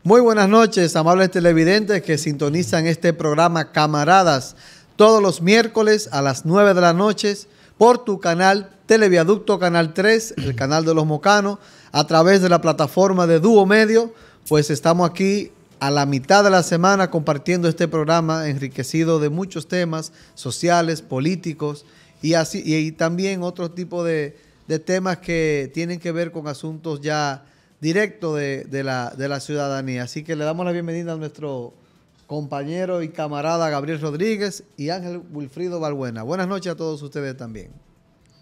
Muy buenas noches, amables televidentes que sintonizan este programa Camaradas todos los miércoles a las 9 de la noche por tu canal Televiaducto Canal 3, el canal de los Mocanos, a través de la plataforma de Dúo Medio. Pues estamos aquí a la mitad de la semana compartiendo este programa enriquecido de muchos temas sociales, políticos y también otro tipo de temas que tienen que ver con asuntos ya directo de la ciudadanía. Así que le damos la bienvenida a nuestro compañero y camarada Gabriel Rodríguez y Ángel Wilfrido Balbuena. Buenas noches a todos ustedes también.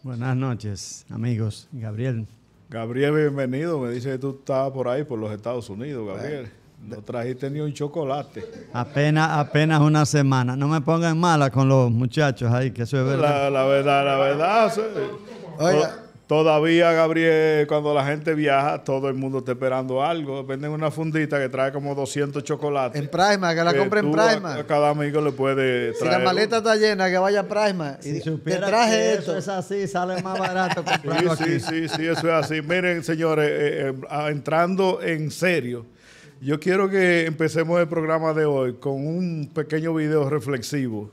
Buenas noches, amigos. Gabriel. Gabriel, bienvenido. Me dice que tú estabas por ahí, por los Estados Unidos, Gabriel. No trajiste ni un chocolate. Apenas una semana. No me pongan mala con los muchachos ahí, que eso es verdad. La verdad. Sí. Oiga. Todavía, Gabriel, cuando la gente viaja, todo el mundo está esperando algo. Venden una fundita que trae como 200 chocolates. En Prima, que la compre en Prima. A cada amigo le puede traer. Si la maleta está llena, que vaya a Prima. Si te traje esto. Eso es así, sale más barato comprarlo aquí. Sí, eso es así. Miren, señores, entrando en serio, yo quiero que empecemos el programa de hoy con un pequeño video reflexivo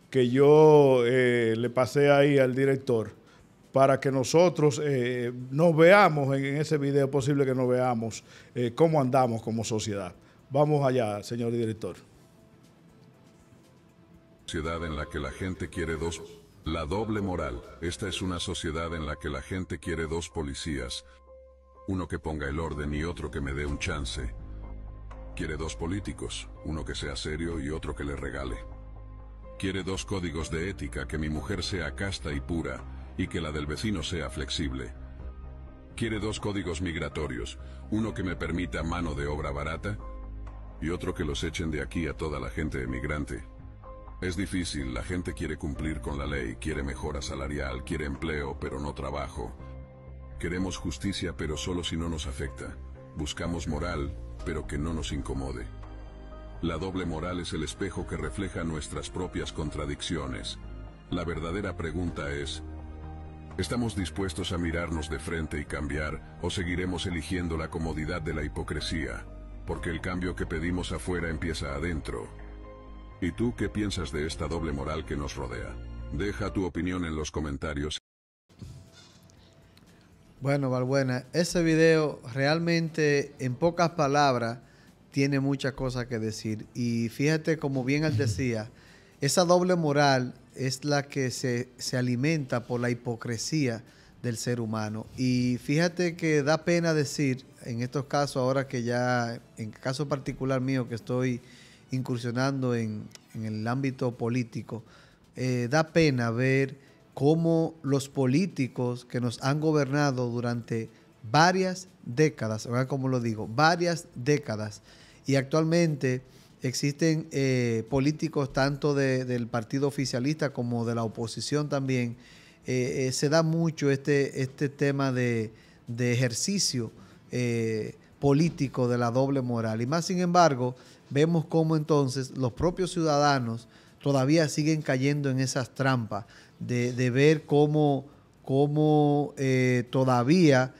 que yo le pasé ahí al director, para que nosotros nos veamos en ese video, posible que nos veamos cómo andamos como sociedad. Vamos allá, señor director. Sociedad en la que la gente quiere la doble moral. Esta es una sociedad en la que la gente quiere dos policías, uno que ponga el orden y otro que me dé un chance. Quiere dos políticos, uno que sea serio y otro que le regale. Quiere dos códigos de ética, que mi mujer sea casta y pura, y que la del vecino sea flexible. Quiere dos códigos migratorios, uno que me permita mano de obra barata y otro que los echen de aquí a toda la gente emigrante. Es difícil, la gente quiere cumplir con la ley, quiere mejora salarial, quiere empleo, pero no trabajo. Queremos justicia, pero solo si no nos afecta. Buscamos moral, pero que no nos incomode. La doble moral es el espejo que refleja nuestras propias contradicciones. La verdadera pregunta es: ¿estamos dispuestos a mirarnos de frente y cambiar, o seguiremos eligiendo la comodidad de la hipocresía? Porque el cambio que pedimos afuera empieza adentro. ¿Y tú qué piensas de esta doble moral que nos rodea? Deja tu opinión en los comentarios. Bueno, Balbuena, ese video realmente, en pocas palabras, tiene muchas cosas que decir. Y fíjate, como bien él decía, esa doble moral es la que se alimenta por la hipocresía del ser humano. Y fíjate que da pena decir, en estos casos, ahora que ya, en el caso particular mío, que estoy incursionando en el ámbito político, da pena ver cómo los políticos que nos han gobernado durante varias décadas, ¿verdad? Como lo digo, varias décadas, y actualmente existen políticos tanto del partido oficialista como de la oposición también. Se da mucho este tema de ejercicio político de la doble moral. Y más sin embargo, vemos cómo entonces los propios ciudadanos todavía siguen cayendo en esas trampas de ver cómo todavía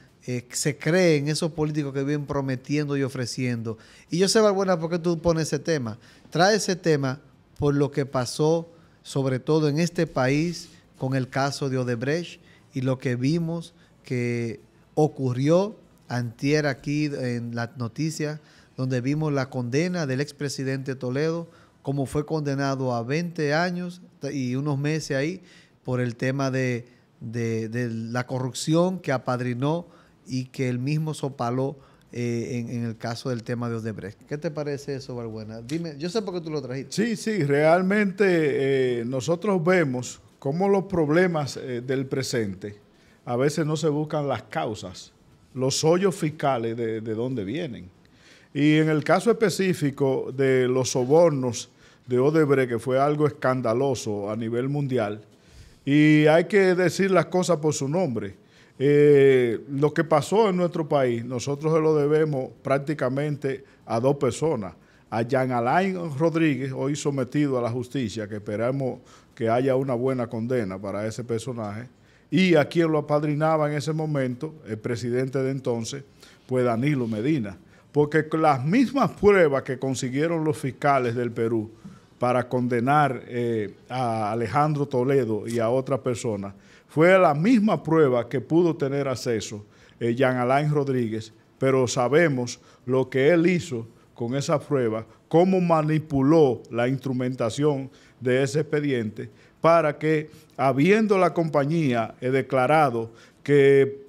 se creen esos políticos que viven prometiendo y ofreciendo. Y yo sé, Balbuena, por qué tú pones ese tema. Trae ese tema por lo que pasó, sobre todo en este país, con el caso de Odebrecht y lo que vimos que ocurrió antier aquí en las noticias, donde vimos la condena del expresidente Toledo, como fue condenado a 20 años y unos meses ahí por el tema de la corrupción que apadrinó y que él mismo sopaló en el caso del tema de Odebrecht. ¿Qué te parece eso, Balbuena? Dime, yo sé por qué tú lo trajiste. Sí, realmente nosotros vemos cómo los problemas del presente a veces no se buscan las causas, los hoyos fiscales de dónde vienen. Y en el caso específico de los sobornos de Odebrecht, que fue algo escandaloso a nivel mundial, y hay que decir las cosas por su nombre. Lo que pasó en nuestro país, nosotros se lo debemos prácticamente a dos personas. A Jean Alain Rodríguez, hoy sometido a la justicia, que esperamos que haya una buena condena para ese personaje, y a quien lo apadrinaba en ese momento, el presidente de entonces, pues Danilo Medina. porque las mismas pruebas que consiguieron los fiscales del Perú para condenar a Alejandro Toledo y a otra persona, fue la misma prueba que pudo tener acceso Jean Alain Rodríguez, pero sabemos lo que él hizo con esa prueba, cómo manipuló la instrumentación de ese expediente para que, habiendo la compañía declarado que,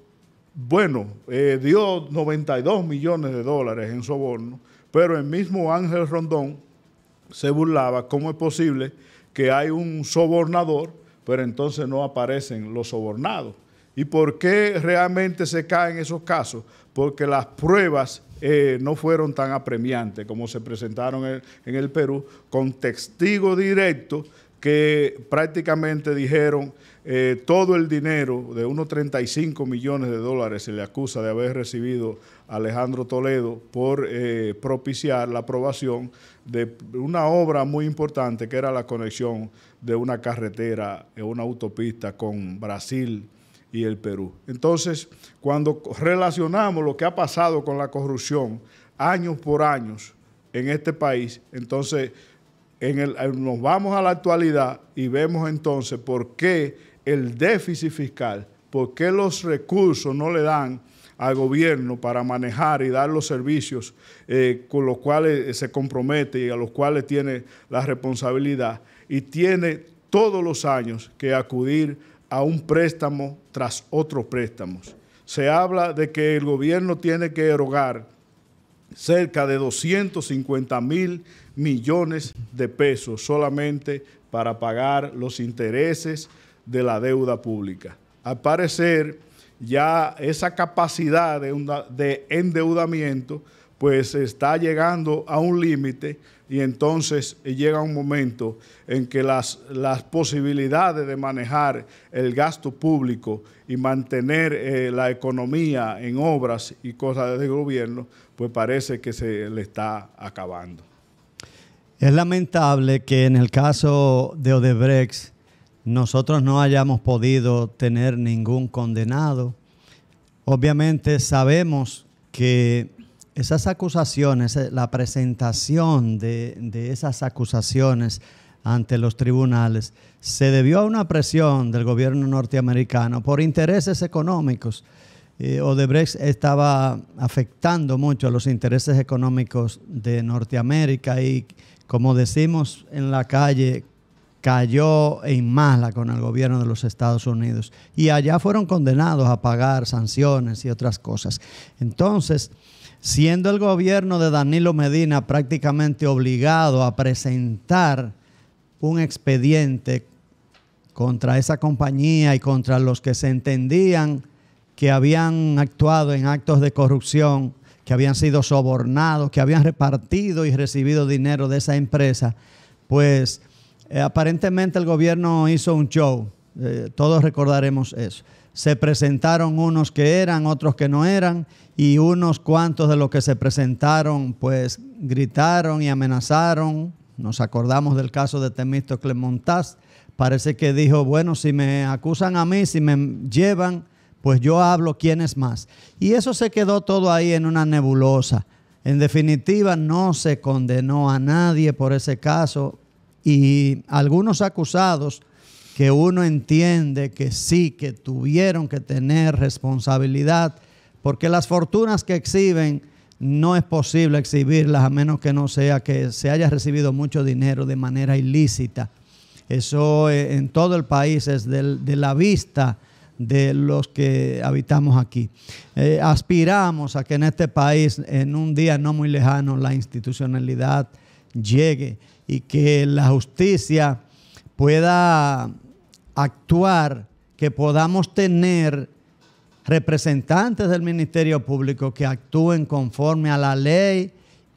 bueno, dio 92 millones de dólares en soborno, pero el mismo Ángel Rondón se burlaba, ¿cómo es posible que hay un sobornador, pero entonces no aparecen los sobornados? ¿Y por qué realmente se caen esos casos? Porque las pruebas no fueron tan apremiantes como se presentaron en el Perú, con testigos directos que prácticamente dijeron todo el dinero de unos 35 millones de dólares se le acusa de haber recibido a Alejandro Toledo por propiciar la aprobación de una obra muy importante que era la conexión de una carretera, una autopista con Brasil y el Perú. Entonces, cuando relacionamos lo que ha pasado con la corrupción años por años en este país, entonces nos vamos a la actualidad y vemos entonces por qué el déficit fiscal, por qué los recursos no le dan al gobierno para manejar y dar los servicios con los cuales se compromete y a los cuales tiene la responsabilidad, y tiene todos los años que acudir a un préstamo tras otros préstamos. Se habla de que el gobierno tiene que erogar cerca de 250,000 millones de pesos solamente para pagar los intereses de la deuda pública. Al parecer, ya esa capacidad de endeudamiento pues está llegando a un límite, y entonces llega un momento en que las posibilidades de manejar el gasto público y mantener la economía en obras y cosas del gobierno, pues parece que se le está acabando. Es lamentable que en el caso de Odebrecht nosotros no hayamos podido tener ningún condenado. Obviamente sabemos que esas acusaciones, la presentación de esas acusaciones ante los tribunales se debió a una presión del gobierno norteamericano por intereses económicos. Odebrecht estaba afectando mucho a los intereses económicos de Norteamérica y, como decimos en la calle, cayó en mala con el gobierno de los Estados Unidos. Y allá fueron condenados a pagar sanciones y otras cosas. Entonces, siendo el gobierno de Danilo Medina prácticamente obligado a presentar un expediente contra esa compañía y contra los que se entendían que habían actuado en actos de corrupción, que habían sido sobornados, que habían repartido y recibido dinero de esa empresa, pues aparentemente el gobierno hizo un show. Todos recordaremos eso. Se presentaron unos que eran, otros que no eran, y unos cuantos de los que se presentaron pues gritaron y amenazaron. Nos acordamos del caso de Temístocles Montaz. Parece que dijo, bueno, si me acusan a mí, si me llevan, pues yo hablo quién es más. Y eso se quedó todo ahí en una nebulosa. En definitiva, no se condenó a nadie por ese caso, y algunos acusados que uno entiende que sí, que tuvieron que tener responsabilidad, porque las fortunas que exhiben no es posible exhibirlas a menos que no sea que se haya recibido mucho dinero de manera ilícita. Eso en todo el país es de la vista de los que habitamos aquí. Aspiramos a que en este país, en un día no muy lejano, la institucionalidad llegue y que la justicia pueda actuar, que podamos tener representantes del Ministerio Público que actúen conforme a la ley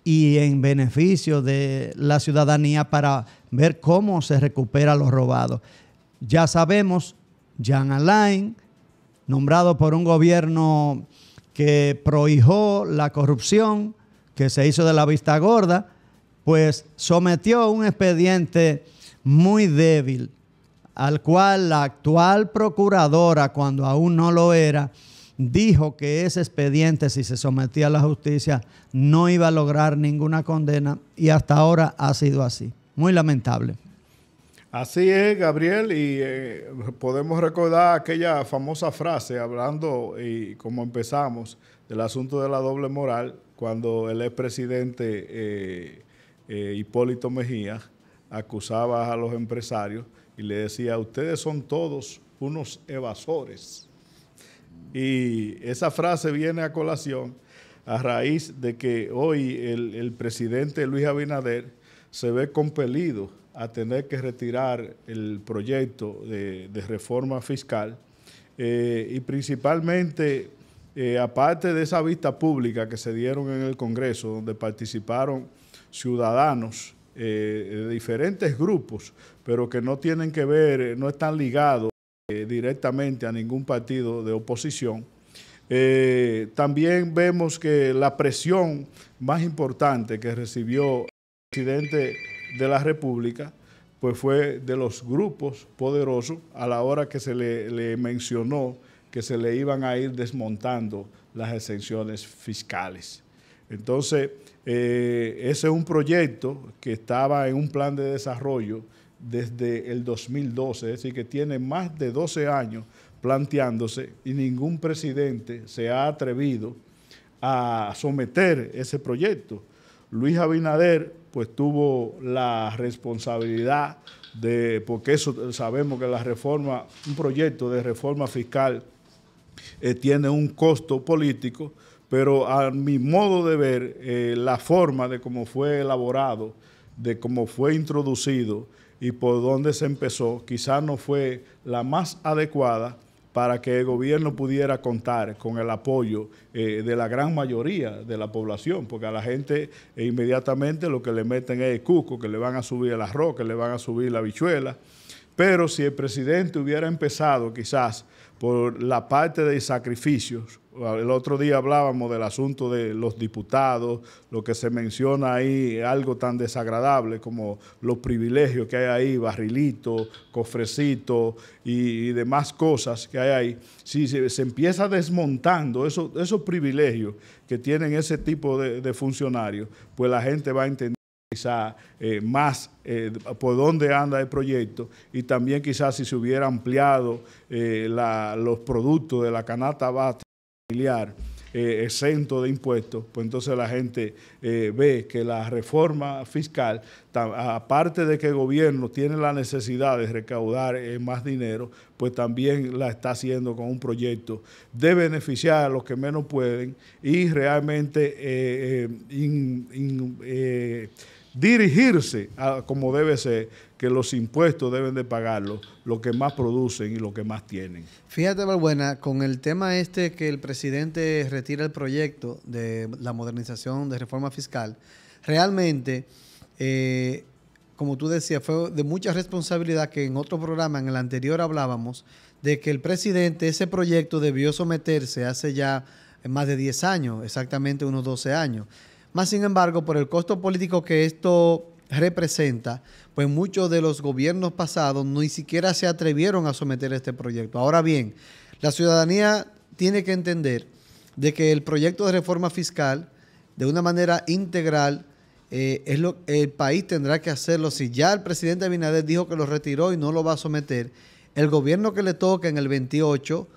y en beneficio de la ciudadanía para ver cómo se recupera lo robado. Ya sabemos, Jean Alain, nombrado por un gobierno que prohijó la corrupción, que se hizo de la vista gorda, pues sometió un expediente muy débil, al cual la actual procuradora, cuando aún no lo era, dijo que ese expediente, si se sometía a la justicia, no iba a lograr ninguna condena y hasta ahora ha sido así. Muy lamentable. Así es, Gabriel, y podemos recordar aquella famosa frase hablando, y como empezamos, del asunto de la doble moral, cuando el expresidente Hipólito Mejía acusaba a los empresarios y le decía, ustedes son todos unos evasores. Y esa frase viene a colación a raíz de que hoy el presidente Luis Abinader se ve compelido a tener que retirar el proyecto de reforma fiscal y principalmente, aparte de esa vista pública que se dieron en el Congreso, donde participaron ciudadanos de diferentes grupos, pero que no tienen que ver, no están ligados directamente a ningún partido de oposición. También vemos que la presión más importante que recibió el presidente de la República pues fue de los grupos poderosos a la hora que se le mencionó que se le iban a ir desmontando las exenciones fiscales. Entonces, ese es un proyecto que estaba en un plan de desarrollo desde el 2012, es decir, que tiene más de 12 años planteándose y ningún presidente se ha atrevido a someter ese proyecto. Luis Abinader pues tuvo la responsabilidad porque eso sabemos que la reforma, un proyecto de reforma fiscal tiene un costo político, pero a mi modo de ver, la forma de cómo fue elaborado, de cómo fue introducido y por dónde se empezó, quizás no fue la más adecuada para que el gobierno pudiera contar con el apoyo de la gran mayoría de la población, porque a la gente inmediatamente lo que le meten es el cuco, que le van a subir el arroz, que le van a subir la habichuela. Pero si el presidente hubiera empezado quizás por la parte de sacrificios, el otro día hablábamos del asunto de los diputados, lo que se menciona ahí, algo tan desagradable como los privilegios que hay ahí, barrilito, cofrecito y demás cosas que hay ahí. Si se empieza desmontando esos privilegios que tienen ese tipo de funcionarios, pues la gente va a entender quizás más por dónde anda el proyecto y también quizás si se hubiera ampliado los productos de la canasta básica familiar exento de impuestos, pues entonces la gente ve que la reforma fiscal, aparte de que el gobierno tiene la necesidad de recaudar más dinero, pues también la está haciendo con un proyecto de beneficiar a los que menos pueden y realmente dirigirse a como debe ser, que los impuestos deben de pagarlos los que más producen y los que más tienen. Fíjate, Balbuena, con el tema que el presidente retira el proyecto de la modernización de reforma fiscal, realmente, como tú decías, fue de mucha responsabilidad que en otro programa, en el anterior hablábamos, de que el presidente, ese proyecto debió someterse hace ya más de 10 años, exactamente unos 12 años. Más sin embargo, por el costo político que esto representa, pues muchos de los gobiernos pasados ni siquiera se atrevieron a someter este proyecto. Ahora bien, la ciudadanía tiene que entender de que el proyecto de reforma fiscal, de una manera integral, el país tendrá que hacerlo. Si ya el presidente Abinader dijo que lo retiró y no lo va a someter, el gobierno que le toque en el 28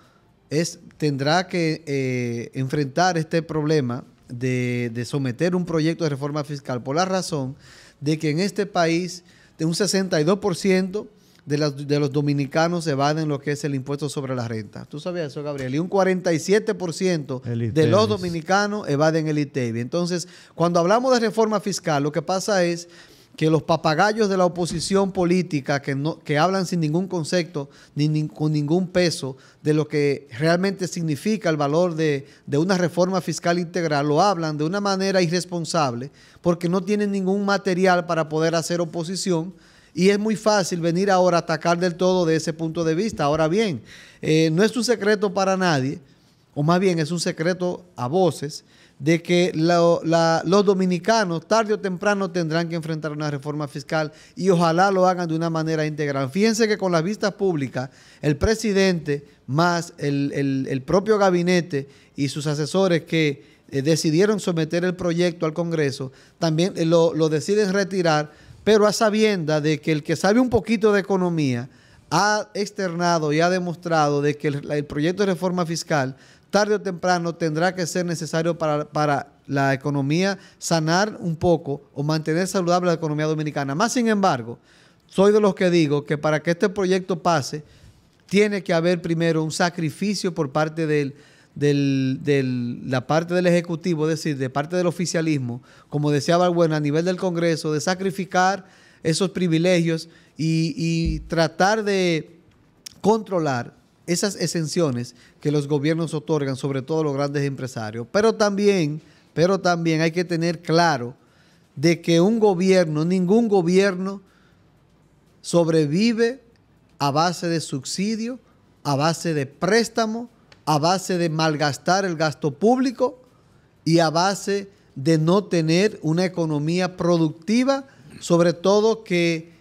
tendrá que enfrentar este problema de someter un proyecto de reforma fiscal por la razón de que en este país de un 62% de los dominicanos evaden lo que es el impuesto sobre la renta. ¿Tú sabías eso, Gabriel? Y un 47% de los dominicanos evaden el ITEVI. Entonces, cuando hablamos de reforma fiscal, lo que pasa es que los papagayos de la oposición política que hablan sin ningún concepto ni con ningún peso de lo que realmente significa el valor de una reforma fiscal integral, lo hablan de una manera irresponsable porque no tienen ningún material para poder hacer oposición y es muy fácil venir ahora a atacar del todo de ese punto de vista. Ahora bien, no es un secreto para nadie o más bien es un secreto a voces, de que los dominicanos tarde o temprano tendrán que enfrentar una reforma fiscal y ojalá lo hagan de una manera integral. Fíjense que con las vistas públicas, el presidente más el propio gabinete y sus asesores que decidieron someter el proyecto al Congreso, también lo deciden retirar, pero a sabiendas de que el que sabe un poquito de economía ha externado y ha demostrado de que el proyecto de reforma fiscal tarde o temprano tendrá que ser necesario para la economía sanar un poco o mantener saludable la economía dominicana. Más sin embargo, soy de los que digo que para que este proyecto pase, tiene que haber primero un sacrificio por parte la parte del Ejecutivo, es decir, de parte del oficialismo, como decía Balbuena, a nivel del Congreso, de sacrificar esos privilegios y tratar de controlar esas exenciones que los gobiernos otorgan, sobre todo los grandes empresarios. Pero también hay que tener claro de que ningún gobierno sobrevive a base de subsidio, a base de préstamo, a base de malgastar el gasto público y a base de no tener una economía productiva, sobre todo que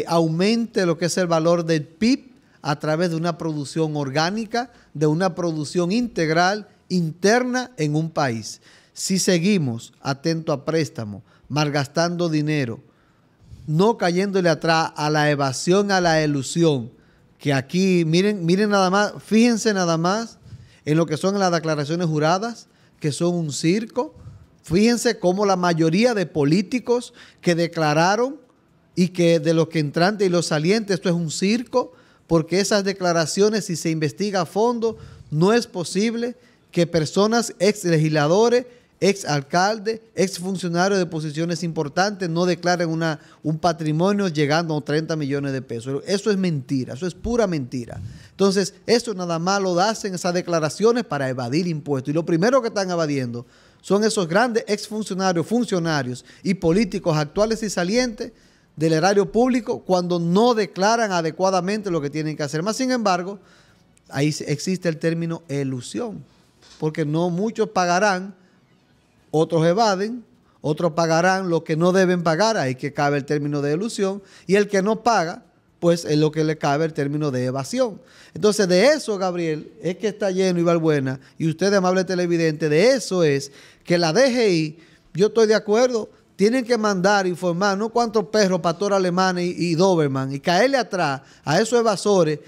aumente lo que es el valor del PIB a través de una producción orgánica, de una producción integral interna en un país. Si seguimos atentos a préstamos, malgastando dinero, no cayéndole atrás a la evasión, a la elusión, que aquí, miren nada más, fíjense nada más en lo que son las declaraciones juradas, que son un circo. Fíjense cómo la mayoría de políticos que declararon y que de los que entrantes y los salientes, esto es un circo, porque esas declaraciones, si se investiga a fondo, no es posible que personas, ex legisladores, ex alcaldes, ex funcionarios de posiciones importantes no declaren un patrimonio llegando a 30 millones de pesos. Eso es mentira, eso es pura mentira. Entonces, eso nada más lo hacen esas declaraciones para evadir impuestos. Y lo primero que están evadiendo son esos grandes ex funcionarios y políticos actuales y salientes del erario público cuando no declaran adecuadamente lo que tienen que hacer. Más sin embargo, ahí existe el término elusión, porque no muchos pagarán, otros evaden, otros pagarán lo que no deben pagar, ahí que cabe el término de elusión, y el que no paga, pues es lo que le cabe el término de evasión. Entonces, de eso, Gabriel, es que está lleno y Balbuena, y usted, amable televidente, de eso es que la DGI, yo estoy de acuerdo, tienen que mandar, informar, no cuántos perros, pastores alemanes y Doberman, y caerle atrás a esos evasores,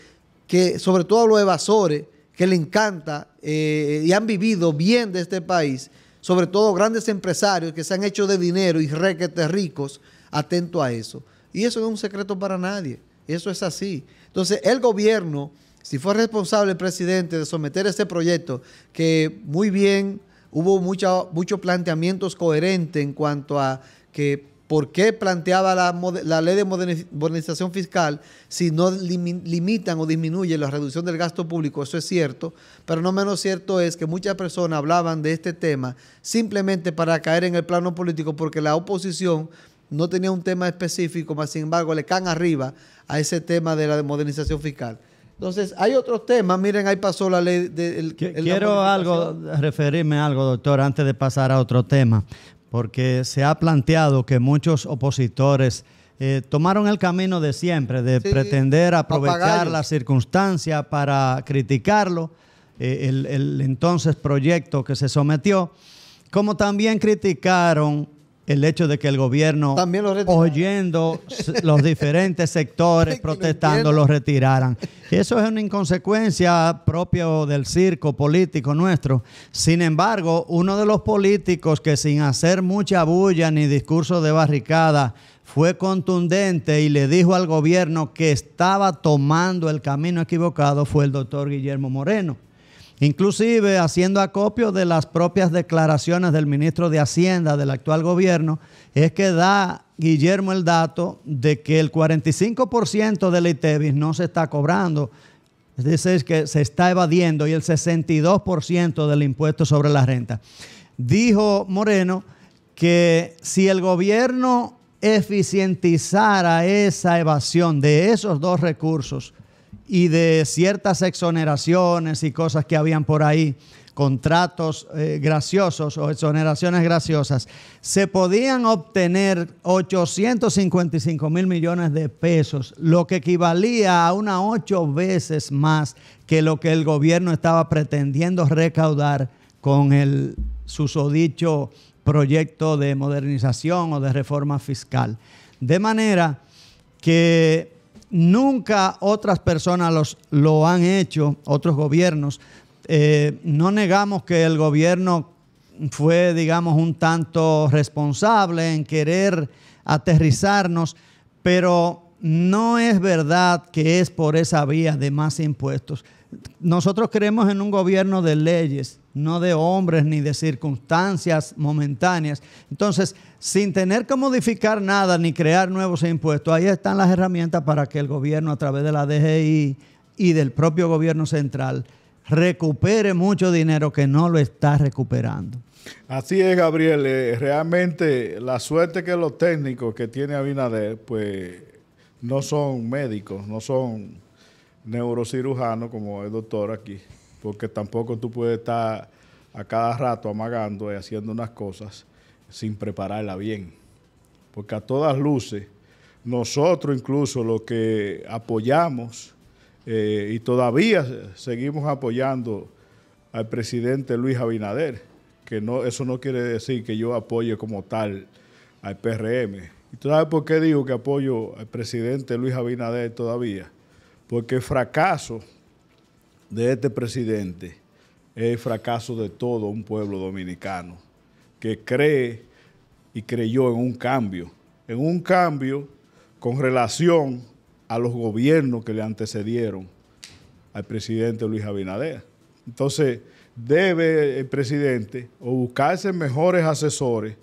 que sobre todo los evasores, que le encanta y han vivido bien de este país, sobre todo grandes empresarios que se han hecho de dinero y requete ricos, atento a eso. Y eso no es un secreto para nadie, eso es así. Entonces, el gobierno, si fue responsable el presidente de someter este proyecto, que muy bien hubo muchos planteamientos coherentes en cuanto a que por qué planteaba la ley de modernización fiscal si no limitan o disminuyen la reducción del gasto público, eso es cierto, pero no menos cierto es que muchas personas hablaban de este tema simplemente para caer en el plano político porque la oposición no tenía un tema específico, más sin embargo le caen arriba a ese tema de la modernización fiscal. Entonces, hay otros temas. Miren, ahí pasó la ley de... Quiero referirme a algo, doctor, antes de pasar a otro tema, porque se ha planteado que muchos opositores tomaron el camino de siempre, de pretender aprovechar la circunstancia para criticarlo, el entonces proyecto que se sometió, como también criticaron el hecho de que el gobierno, oyendo los diferentes sectores protestando, lo retiraran. Eso es una inconsecuencia propia del circo político nuestro. Sin embargo, uno de los políticos que sin hacer mucha bulla ni discurso de barricada fue contundente y le dijo al gobierno que estaba tomando el camino equivocado fue el doctor Guillermo Moreno. Inclusive haciendo acopio de las propias declaraciones del ministro de Hacienda del actual gobierno, es que da Guillermo el dato de que el 45% del ITEVIS no se está cobrando, es decir, que se está evadiendo, y el 62% del impuesto sobre la renta. Dijo Moreno que si el gobierno eficientizara esa evasión de esos dos recursos, y de ciertas exoneraciones y cosas que habían por ahí, contratos graciosos o exoneraciones graciosas, se podían obtener 855 mil millones de pesos, lo que equivalía a unas 8 veces más que lo que el gobierno estaba pretendiendo recaudar con el susodicho proyecto de modernización o de reforma fiscal. De manera que nunca otras personas lo han hecho, otros gobiernos. No negamos que el gobierno fue, digamos, un tanto responsable en querer aterrizarnos, pero no es verdad que es por esa vía de más impuestos. Nosotros creemos en un gobierno de leyes, no de hombres ni de circunstancias momentáneas. Entonces, sin tener que modificar nada ni crear nuevos impuestos, ahí están las herramientas para que el gobierno, a través de la DGI y del propio gobierno central, recupere mucho dinero que no lo está recuperando. Así es, Gabriel. Realmente la suerte que los técnicos que tiene Abinader, pues no son médicos, no son neurocirujanos como el doctor aquí, porque tampoco tú puedes estar a cada rato amagando y haciendo unas cosas sin prepararla bien. Porque a todas luces, nosotros incluso los que apoyamos y todavía seguimos apoyando al presidente Luis Abinader, que no, eso no quiere decir que yo apoye como tal al PRM. ¿Y tú sabes por qué digo que apoyo al presidente Luis Abinader todavía? Porque el fracaso de este presidente es el fracaso de todo un pueblo dominicano que cree y creyó en un cambio con relación a los gobiernos que le antecedieron al presidente Luis Abinader. Entonces, debe el presidente o buscarse mejores asesores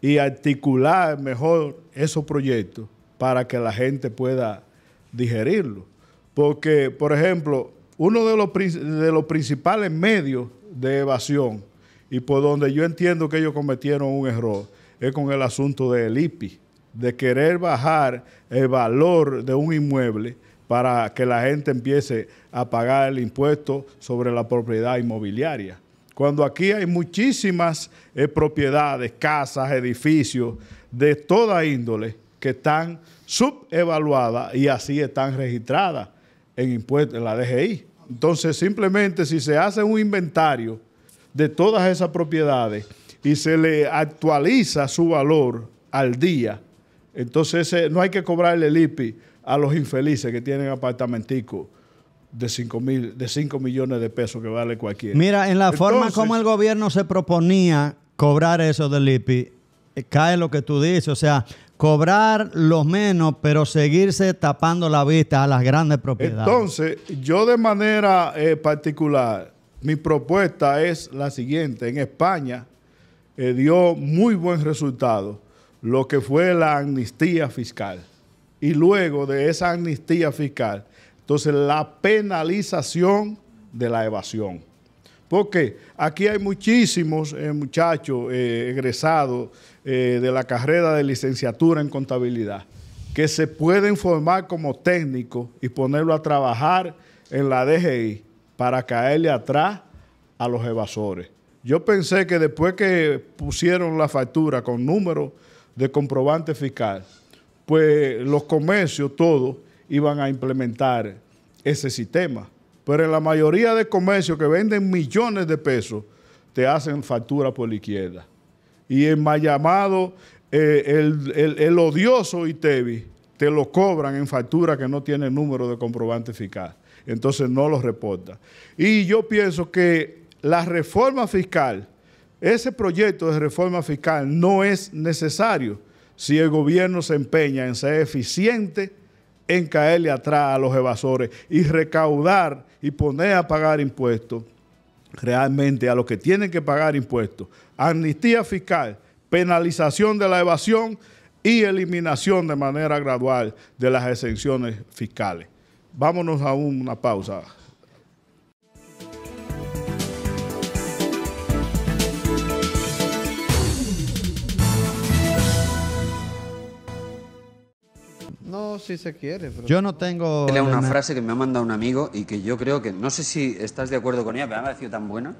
y articular mejor esos proyectos para que la gente pueda digerirlo. Porque, por ejemplo, uno de los principales medios de evasión y por donde yo entiendo que ellos cometieron un error es con el asunto del IPI, de querer bajar el valor de un inmueble para que la gente empiece a pagar el impuesto sobre la propiedad inmobiliaria. Cuando aquí hay muchísimas propiedades, casas, edificios de toda índole que están subevaluadas y así están registradas en impuestos en la DGI. Entonces, simplemente si se hace un inventario de todas esas propiedades y se le actualiza su valor al día, entonces no hay que cobrarle el IPI a los infelices que tienen apartamenticos de 5 millones de pesos que vale cualquiera. Mira, en la forma como el gobierno se proponía cobrar eso del IPI, cae lo que tú dices, o sea, cobrar lo menos, pero seguirse tapando la vista a las grandes propiedades. Entonces, yo de manera particular, mi propuesta es la siguiente. En España dio muy buen resultado lo que fue la amnistía fiscal. Y luego de esa amnistía fiscal, entonces la penalización de la evasión. Porque aquí hay muchísimos muchachos egresados de la carrera de licenciatura en contabilidad que se pueden formar como técnicos y ponerlo a trabajar en la DGI para caerle atrás a los evasores. Yo pensé que después que pusieron la factura con número de comprobante fiscal, pues los comercios todos iban a implementar ese sistema. Pero en la mayoría de comercios que venden millones de pesos, te hacen factura por la izquierda. Y el mal llamado, el odioso ITEVI, te lo cobran en factura que no tiene número de comprobante fiscal. Entonces no lo reporta. Y yo pienso que la reforma fiscal, ese proyecto de reforma fiscal no es necesario si el gobierno se empeña en ser eficiente en caerle atrás a los evasores y recaudar y poner a pagar impuestos realmente a los que tienen que pagar impuestos. Amnistía fiscal, penalización de la evasión y eliminación de manera gradual de las exenciones fiscales. Vámonos a una pausa. No, si se quiere. Pero yo no tengo... Lea una frase que me ha mandado un amigo y que yo creo que, no sé si estás de acuerdo con ella, pero me ha parecido tan buena.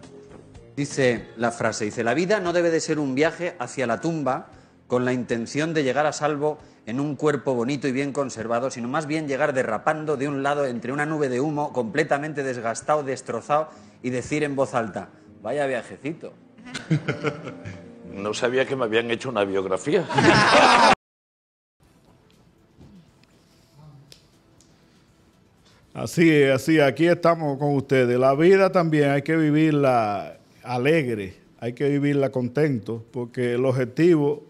Dice la frase, dice, la vida no debe de ser un viaje hacia la tumba con la intención de llegar a salvo en un cuerpo bonito y bien conservado, sino más bien llegar derrapando de un lado entre una nube de humo, completamente desgastado, destrozado, y decir en voz alta, vaya viajecito. No sabía que me habían hecho una biografía. Así es, aquí estamos con ustedes. La vida también hay que vivirla alegre, hay que vivirla contento, porque el objetivo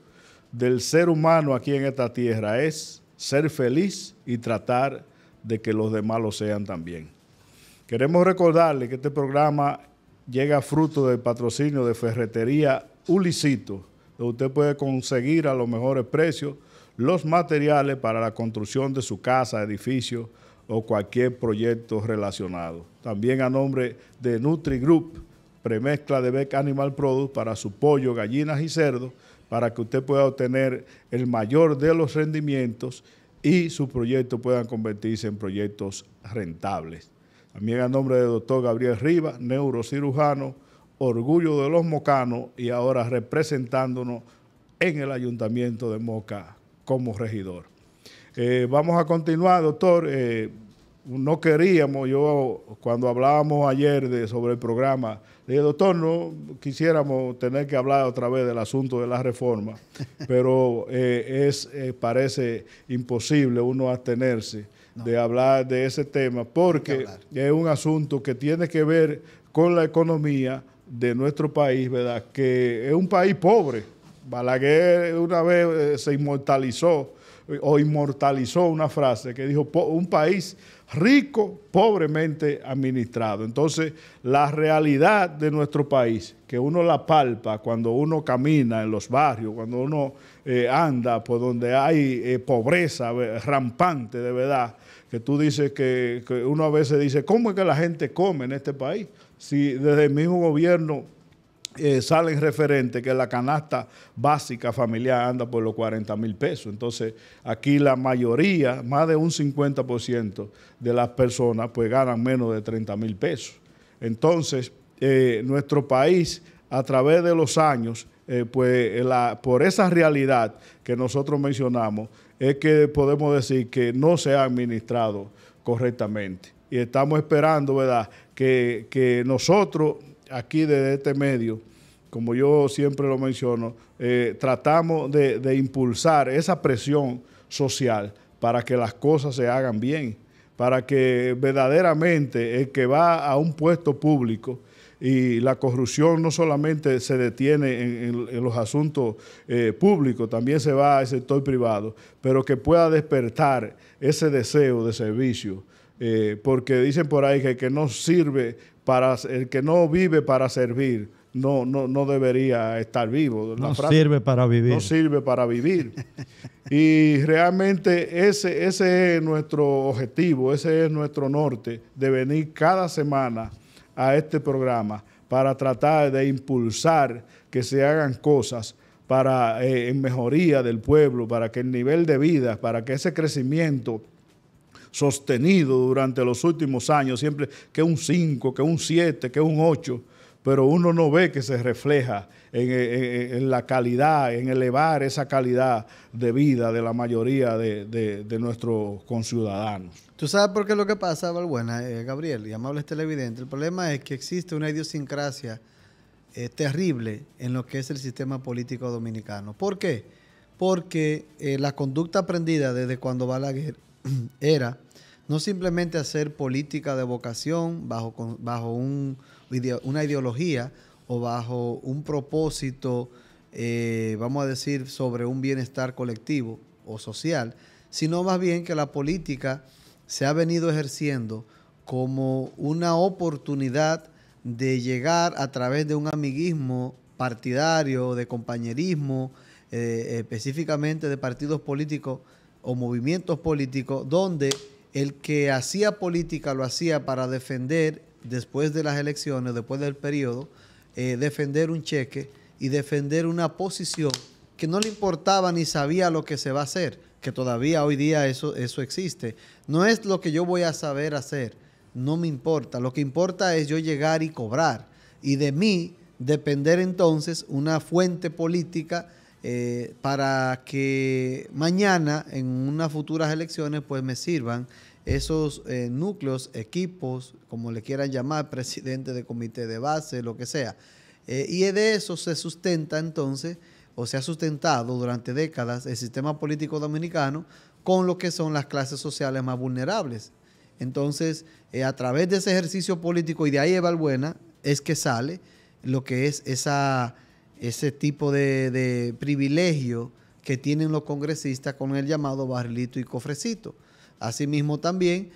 del ser humano aquí en esta tierra es ser feliz y tratar de que los demás lo sean también. Queremos recordarle que este programa llega fruto del patrocinio de Ferretería Ulicito, donde usted puede conseguir a los mejores precios los materiales para la construcción de su casa, edificio o cualquier proyecto relacionado. También a nombre de Nutri Group, premezcla de Beck Animal Product para su pollo, gallinas y cerdo, para que usted pueda obtener el mayor de los rendimientos y sus proyectos puedan convertirse en proyectos rentables. También a nombre del doctor Gabriel Rivas, neurocirujano, orgullo de los mocanos y ahora representándonos en el Ayuntamiento de Moca como regidor. Vamos a continuar, doctor. No queríamos, yo cuando hablábamos ayer sobre el programa, le dije, doctor, no quisiéramos tener que hablar otra vez del asunto de la reforma, pero parece imposible uno abstenerse de hablar de ese tema, porque es un asunto que tiene que ver con la economía de nuestro país, ¿verdad? Que es un país pobre. Balaguer una vez se inmortalizó una frase que dijo, un país rico, pobremente administrado. Entonces, la realidad de nuestro país, que uno la palpa cuando uno camina en los barrios, cuando uno anda por donde hay pobreza rampante de verdad, que tú dices que uno a veces dice, ¿cómo es que la gente come en este país? Si desde el mismo gobierno salen referentes que la canasta básica familiar anda por los 40,000 pesos. Entonces, aquí la mayoría, más de un 50% de las personas, pues ganan menos de 30,000 pesos. Entonces, nuestro país, a través de los años, por esa realidad que nosotros mencionamos, es que podemos decir que no se ha administrado correctamente. Y estamos esperando, ¿verdad?, que nosotros aquí desde este medio, como yo siempre lo menciono, tratamos de impulsar esa presión social para que las cosas se hagan bien, para que verdaderamente el que va a un puesto público y la corrupción no solamente se detiene en los asuntos públicos, también se va al sector privado, pero que pueda despertar ese deseo de servicio, porque dicen por ahí que el que no sirve el que no vive para servir no debería estar vivo. No sirve para vivir. No sirve para vivir. Y realmente ese es nuestro objetivo, ese es nuestro norte, de venir cada semana a este programa para tratar de impulsar que se hagan cosas para en mejoría del pueblo, para que el nivel de vida, para que ese crecimiento sostenido durante los últimos años, siempre que un 5, que un 7, que un 8, pero uno no ve que se refleja en la calidad, en elevar esa calidad de vida de la mayoría de nuestros conciudadanos. ¿Tú sabes por qué es lo que pasa, Valbuena, Gabriel, y amables televidentes? El problema es que existe una idiosincrasia terrible en lo que es el sistema político dominicano. ¿Por qué? Porque la conducta aprendida desde cuando Balaguer era no simplemente hacer política de vocación bajo una ideología o bajo un propósito, vamos a decir, sobre un bienestar colectivo o social, sino más bien que la política se ha venido ejerciendo como una oportunidad de llegar a través de un amiguismo partidario, de compañerismo, específicamente de partidos políticos o movimientos políticos, donde el que hacía política lo hacía para defender, después de las elecciones, después del periodo, defender un cheque y defender una posición que no le importaba ni sabía lo que se va a hacer, que todavía hoy día eso existe. No es lo que yo voy a saber hacer, no me importa. Lo que importa es yo llegar y cobrar. Y de mí depender entonces una fuente política para que mañana en unas futuras elecciones pues me sirvan esos núcleos, equipos, como le quieran llamar, presidente de comité de base, lo que sea. Y de eso se sustenta entonces, o se ha sustentado durante décadas el sistema político dominicano con lo que son las clases sociales más vulnerables. Entonces, a través de ese ejercicio político y de ahí Valbuena es que sale lo que es ese tipo de privilegio que tienen los congresistas con el llamado barrilito y cofrecito. Asimismo también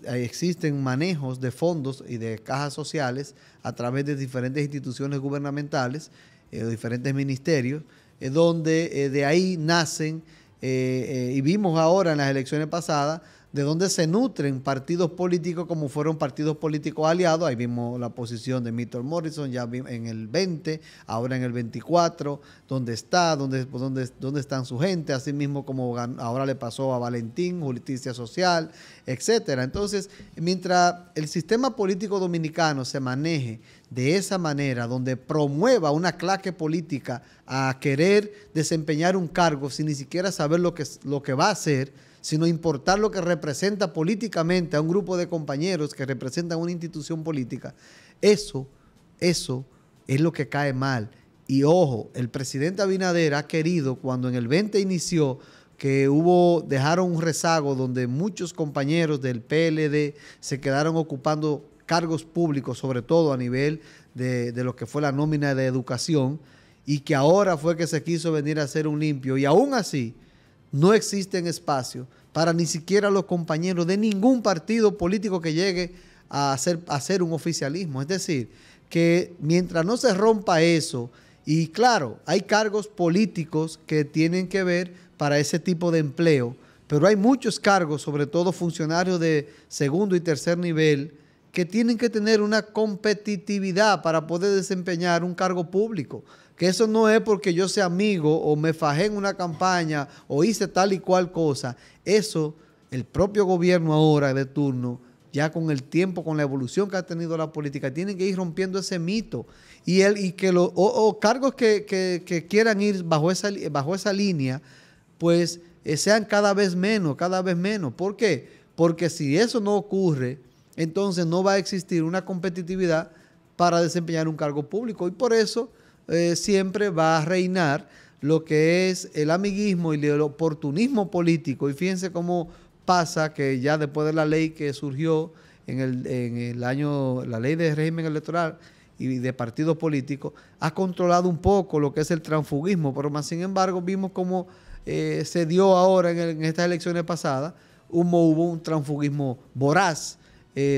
existen manejos de fondos y de cajas sociales a través de diferentes instituciones gubernamentales, diferentes ministerios, donde de ahí nacen, y vimos ahora en las elecciones pasadas, de donde se nutren partidos políticos como fueron partidos políticos aliados. Ahí vimos la posición de Milton Morrison ya en el 20, ahora en el 24, dónde están su gente, así mismo como ahora le pasó a Valentín, Justicia Social, etcétera. Entonces, mientras el sistema político dominicano se maneje de esa manera, donde promueva una clase política a querer desempeñar un cargo sin ni siquiera saber lo que va a hacer, sino importar lo que representa políticamente a un grupo de compañeros que representan una institución política, eso es lo que cae mal. Y ojo, el presidente Abinader ha querido, cuando en el 20 inició, que dejaron un rezago donde muchos compañeros del PLD se quedaron ocupando cargos públicos, sobre todo a nivel de lo que fue la nómina de educación, y que ahora fue que se quiso venir a hacer un limpio, y aún así no existen espacios para ni siquiera los compañeros de ningún partido político que llegue a hacer un oficialismo. Es decir, que mientras no se rompa eso, y claro, hay cargos políticos que tienen que ver para ese tipo de empleo, pero hay muchos cargos, sobre todo funcionarios de segundo y tercer nivel, que tienen que tener una competitividad para poder desempeñar un cargo público. Que eso no es porque yo sea amigo o me fajé en una campaña o hice tal y cual cosa. Eso, el propio gobierno ahora de turno, ya con el tiempo, con la evolución que ha tenido la política, tienen que ir rompiendo ese mito. Y que los cargos que quieran ir bajo esa línea, pues sean cada vez menos. ¿Por qué? Porque si eso no ocurre, entonces no va a existir una competitividad para desempeñar un cargo público. Y por eso siempre va a reinar lo que es el amiguismo y el oportunismo político. Y fíjense cómo pasa que ya después de la ley que surgió la ley de régimen electoral y de partidos políticos, ha controlado un poco lo que es el transfugismo, pero más sin embargo vimos cómo se dio ahora en estas elecciones pasadas, hubo un transfugismo voraz,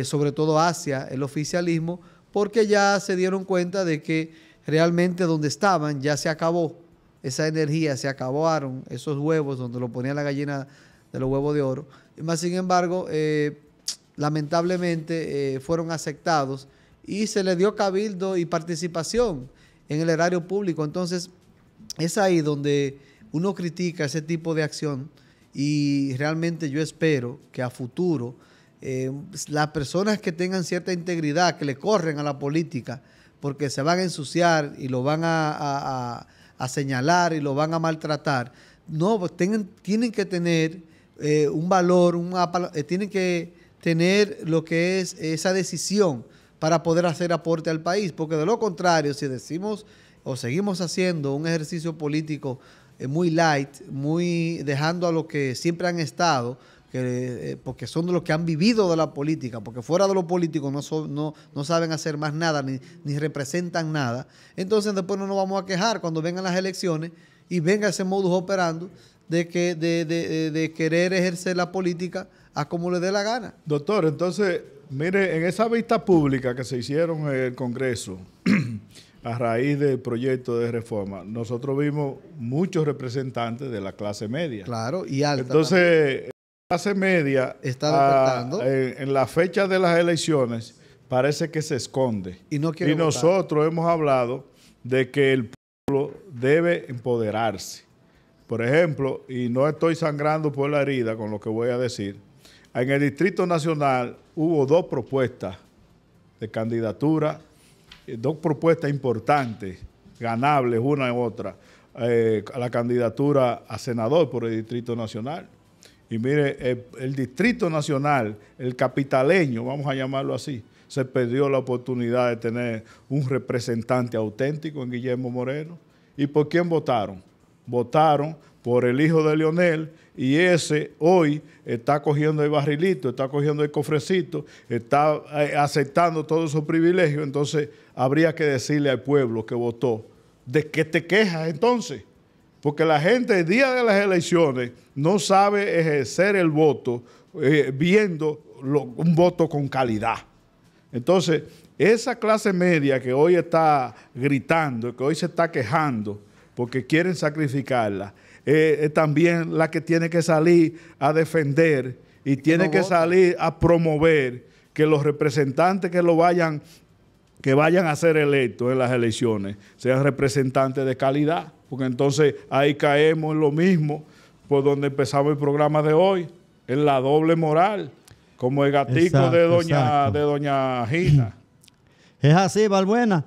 sobre todo hacia el oficialismo, porque ya se dieron cuenta de que realmente donde estaban ya se acabó esa energía, se acabaron esos huevos donde lo ponía la gallina de los huevos de oro. Y más sin embargo, lamentablemente fueron aceptados y se les dio cabildo y participación en el erario público. Entonces, es ahí donde uno critica ese tipo de acción y realmente yo espero que a futuro las personas que tengan cierta integridad, que le corren a la política, porque se van a ensuciar y lo van a señalar y lo van a maltratar. No, pues tienen que tener un valor, tienen que tener lo que es esa decisión para poder hacer aporte al país, porque de lo contrario, si decimos o seguimos haciendo un ejercicio político muy light, dejando a lo que siempre han estado, porque son de los que han vivido de la política, porque fuera de los políticos no saben hacer más nada, ni representan nada. Entonces después no nos vamos a quejar cuando vengan las elecciones y venga ese modus operandi de querer ejercer la política a como le dé la gana. Doctor, entonces, mire, en esa vista pública que se hicieron en el Congreso a raíz del proyecto de reforma, nosotros vimos muchos representantes de la clase media. Claro, y alta. Entonces, la clase media está despertando. En la fecha de las elecciones parece que se esconde. Y no quiere votar. Nosotros hemos hablado de que el pueblo debe empoderarse. Por ejemplo, y no estoy sangrando por la herida con lo que voy a decir, en el Distrito Nacional hubo 2 propuestas de candidatura dos propuestas importantes, ganables una u otra, a la candidatura a senador por el Distrito Nacional. Y mire, el Distrito Nacional, el capitaleño, vamos a llamarlo así, se perdió la oportunidad de tener un representante auténtico en Guillermo Moreno. ¿Y por quién votaron? Votaron por el hijo de Leonel, y ese hoy está cogiendo el barrilito, está cogiendo el cofrecito, está aceptando todos esos privilegios. Entonces habría que decirle al pueblo que votó, ¿de qué te quejas entonces? Porque la gente el día de las elecciones no sabe ejercer el voto viendo un voto con calidad. Entonces, esa clase media que hoy está gritando, que hoy se está quejando porque quieren sacrificarla, es también la que tiene que salir a defender y tiene que salir a promover que los representantes que vayan a ser electos en las elecciones sean representantes de calidad, porque entonces ahí caemos en lo mismo por donde empezamos el programa de hoy, en la doble moral, como el gatico de doña Gina. Es así, Balbuena.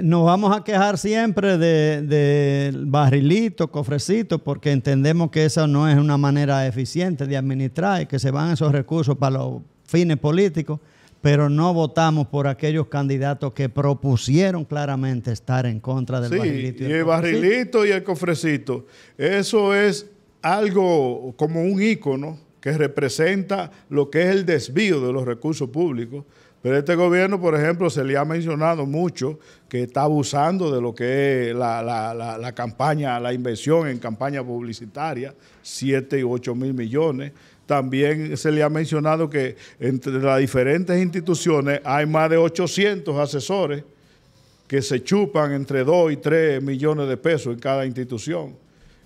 Nos vamos a quejar siempre del barrilito, cofrecito, porque entendemos que esa no es una manera eficiente de administrar y que se van esos recursos para los fines políticos, pero no votamos por aquellos candidatos que propusieron claramente estar en contra del barrilito. Y el barrilito y el cofrecito, eso es algo como un ícono que representa lo que es el desvío de los recursos públicos. Pero este gobierno, por ejemplo, se le ha mencionado mucho que está abusando de lo que es la campaña, la inversión en campaña publicitaria, 7 y 8 mil millones. También se le ha mencionado que entre las diferentes instituciones hay más de 800 asesores que se chupan entre 2 y 3 millones de pesos en cada institución.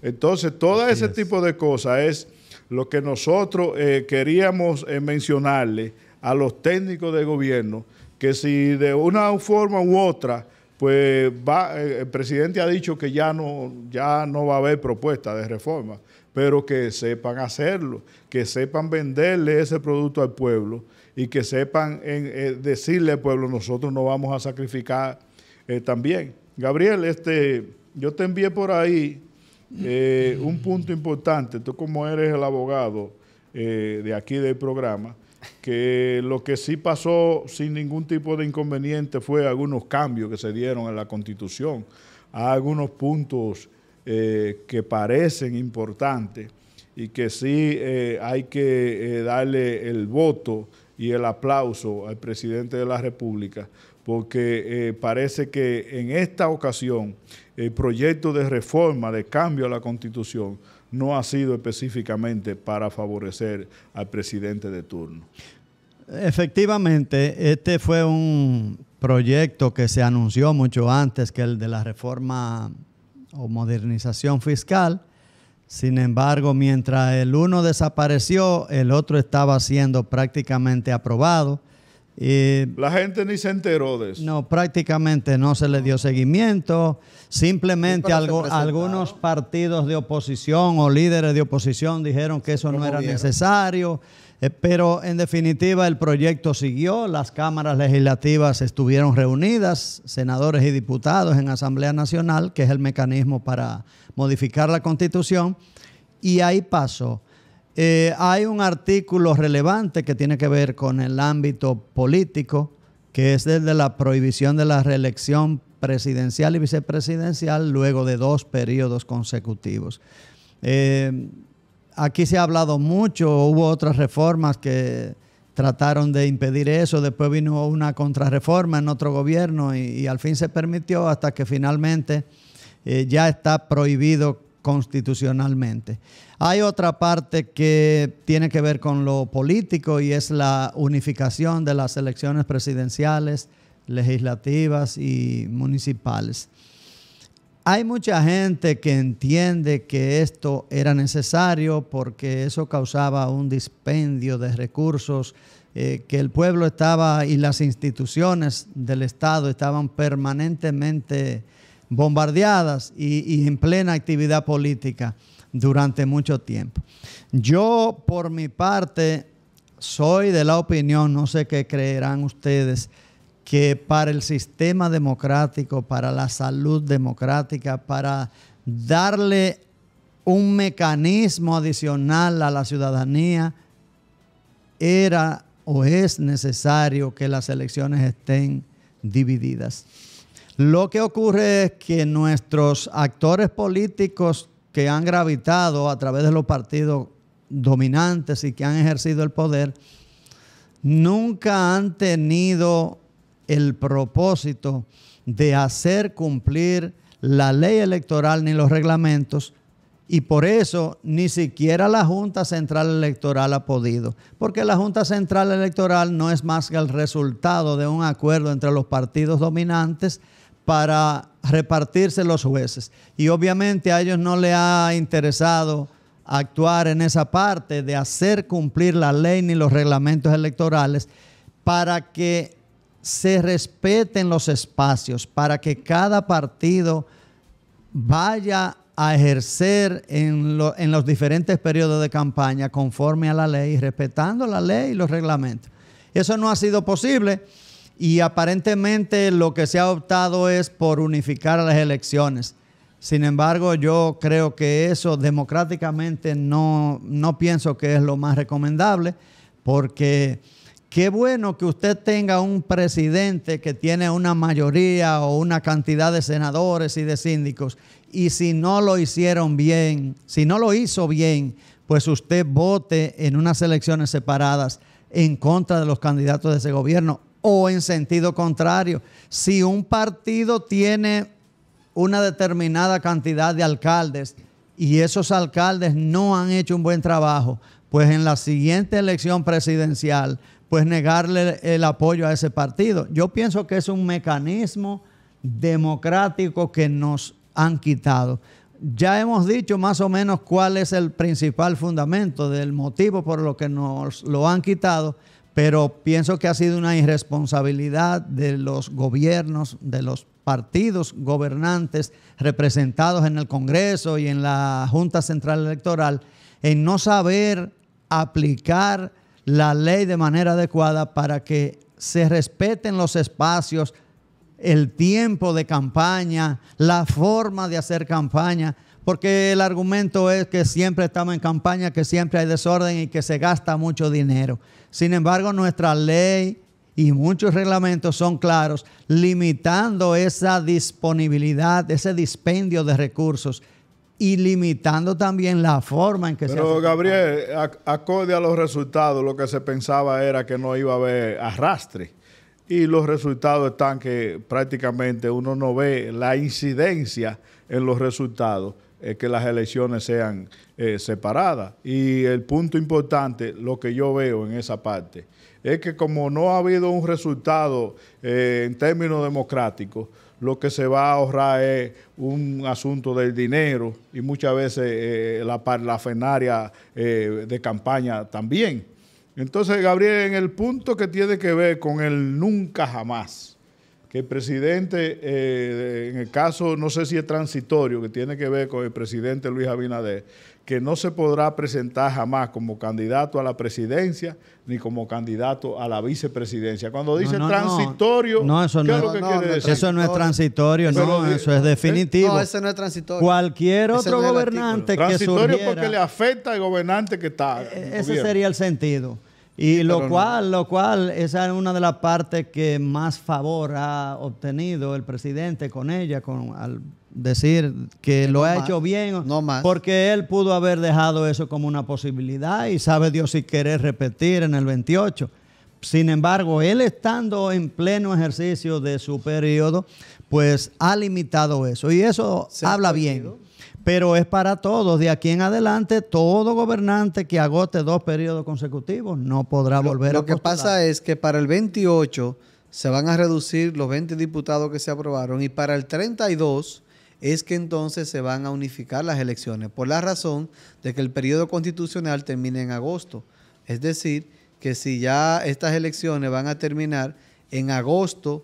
Entonces, todo ese tipo de cosas es lo que nosotros queríamos mencionarle a los técnicos de gobierno, que si de una forma u otra, pues el presidente ha dicho que ya no va a haber propuesta de reforma, pero que sepan hacerlo, que sepan venderle ese producto al pueblo y que sepan decirle al pueblo, nosotros no vamos a sacrificar también. Gabriel, yo te envié por ahí un punto importante, tú como eres el abogado de aquí del programa, que lo que sí pasó sin ningún tipo de inconveniente fue algunos cambios que se dieron en la Constitución. Hay algunos puntos que parecen importantes y que sí hay que darle el voto y el aplauso al presidente de la República, porque parece que en esta ocasión el proyecto de reforma, de cambio a la Constitución, no ha sido específicamente para favorecer al presidente de turno. Efectivamente, este fue un proyecto que se anunció mucho antes que el de la reforma o modernización fiscal. Sin embargo, mientras el uno desapareció, el otro estaba siendo prácticamente aprobado. La gente ni se enteró de eso. No, prácticamente no se le dio seguimiento. Simplemente algunos partidos de oposición o líderes de oposición dijeron que eso no era necesario. Pero en definitiva el proyecto siguió, las cámaras legislativas estuvieron reunidas, senadores y diputados en Asamblea Nacional, que es el mecanismo para modificar la Constitución, y ahí pasó. Hay un artículo relevante que tiene que ver con el ámbito político, que es el de la prohibición de la reelección presidencial y vicepresidencial luego de 2 periodos consecutivos. Aquí se ha hablado mucho, hubo otras reformas que trataron de impedir eso, después vino una contrarreforma en otro gobierno y al fin se permitió hasta que finalmente ya está prohibido constitucionalmente. Hay otra parte que tiene que ver con lo político y es la unificación de las elecciones presidenciales, legislativas y municipales. Hay mucha gente que entiende que esto era necesario porque eso causaba un dispendio de recursos, que el pueblo estaba y las instituciones del Estado estaban permanentemente bombardeadas y en plena actividad política durante mucho tiempo. Yo, por mi parte, soy de la opinión, no sé qué creerán ustedes, que para el sistema democrático, para la salud democrática, para darle un mecanismo adicional a la ciudadanía, era o es necesario que las elecciones estén divididas. Lo que ocurre es que nuestros actores políticos que han gravitado a través de los partidos dominantes y que han ejercido el poder, nunca han tenido el propósito de hacer cumplir la ley electoral ni los reglamentos, y por eso ni siquiera la Junta Central Electoral ha podido, porque la Junta Central Electoral no es más que el resultado de un acuerdo entre los partidos dominantes para repartirse los jueces. Y obviamente a ellos no les ha interesado actuar en esa parte de hacer cumplir la ley ni los reglamentos electorales para que se respeten los espacios, para que cada partido vaya a ejercer en los diferentes periodos de campaña conforme a la ley, respetando la ley y los reglamentos. Eso no ha sido posible y aparentemente lo que se ha optado es por unificar las elecciones. Sin embargo, yo creo que eso democráticamente no pienso que es lo más recomendable, porque qué bueno que usted tenga un presidente que tiene una mayoría o una cantidad de senadores y de síndicos, y si no lo hicieron bien, si no lo hizo bien, pues usted vote en unas elecciones separadas en contra de los candidatos de ese gobierno, o en sentido contrario. Si un partido tiene una determinada cantidad de alcaldes y esos alcaldes no han hecho un buen trabajo, pues en la siguiente elección presidencial, pues negarle el apoyo a ese partido. Yo pienso que es un mecanismo democrático que nos han quitado. Ya hemos dicho más o menos cuál es el principal fundamento del motivo por lo que nos lo han quitado, pero pienso que ha sido una irresponsabilidad de los gobiernos, de los partidos gobernantes representados en el Congreso y en la Junta Central Electoral, en no saber aplicar la ley de manera adecuada para que se respeten los espacios, el tiempo de campaña, la forma de hacer campaña, porque el argumento es que siempre estamos en campaña, que siempre hay desorden y que se gasta mucho dinero. Sin embargo, nuestra ley y muchos reglamentos son claros, limitando esa disponibilidad, ese dispendio de recursos y limitando también la forma en que se hace. Pero Gabriel, acorde a los resultados, lo que se pensaba era que no iba a haber arrastre. Y los resultados están que prácticamente uno no ve la incidencia en los resultados, que las elecciones sean separadas. Y el punto importante, lo que yo veo en esa parte, es que como no ha habido un resultado en términos democráticos, lo que se va a ahorrar es un asunto del dinero y muchas veces la parlafenaria de campaña también. Entonces, Gabriel, en el punto que tiene que ver con el nunca jamás, que el presidente, en el caso, no sé si es transitorio, que tiene que ver con el presidente Luis Abinader, que no se podrá presentar jamás como candidato a la presidencia ni como candidato a la vicepresidencia. Cuando dice transitorio, eso ¿qué no, es lo que quiere decir? Eso no es transitorio, eso es definitivo. No, eso no es transitorio. Cualquier otro no gobernante que surgiera... Transitorio porque le afecta al gobernante que está. Ese sería el sentido. Y lo cual, esa es una de las partes que más favor ha obtenido el presidente con ella, al decir que lo ha hecho bien, porque él pudo haber dejado eso como una posibilidad y sabe Dios si querer repetir en el 28. Sin embargo, él estando en pleno ejercicio de su periodo, pues ha limitado eso y eso habla bien. Pero es para todos. De aquí en adelante, todo gobernante que agote 2 periodos consecutivos no podrá volver a postular. Lo que pasa es que para el 28 se van a reducir los 20 diputados que se aprobaron y para el 32 es que entonces se van a unificar las elecciones por la razón de que el periodo constitucional termina en agosto. Es decir, que si ya estas elecciones van a terminar en agosto,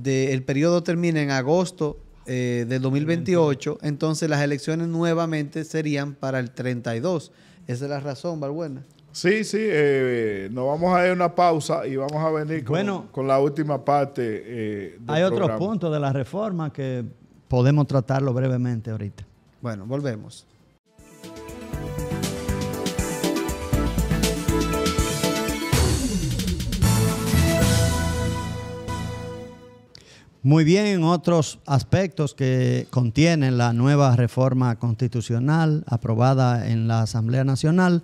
el periodo termina en agosto del 2028, entonces las elecciones nuevamente serían para el 32. Esa es la razón, Balbuena. Sí, nos vamos a ir a una pausa y vamos a venir con la última parte del hay otros programa. puntos de la reforma que podemos tratarlo brevemente ahorita. Bueno, volvemos. Muy bien, en otros aspectos que contiene la nueva reforma constitucional aprobada en la Asamblea Nacional,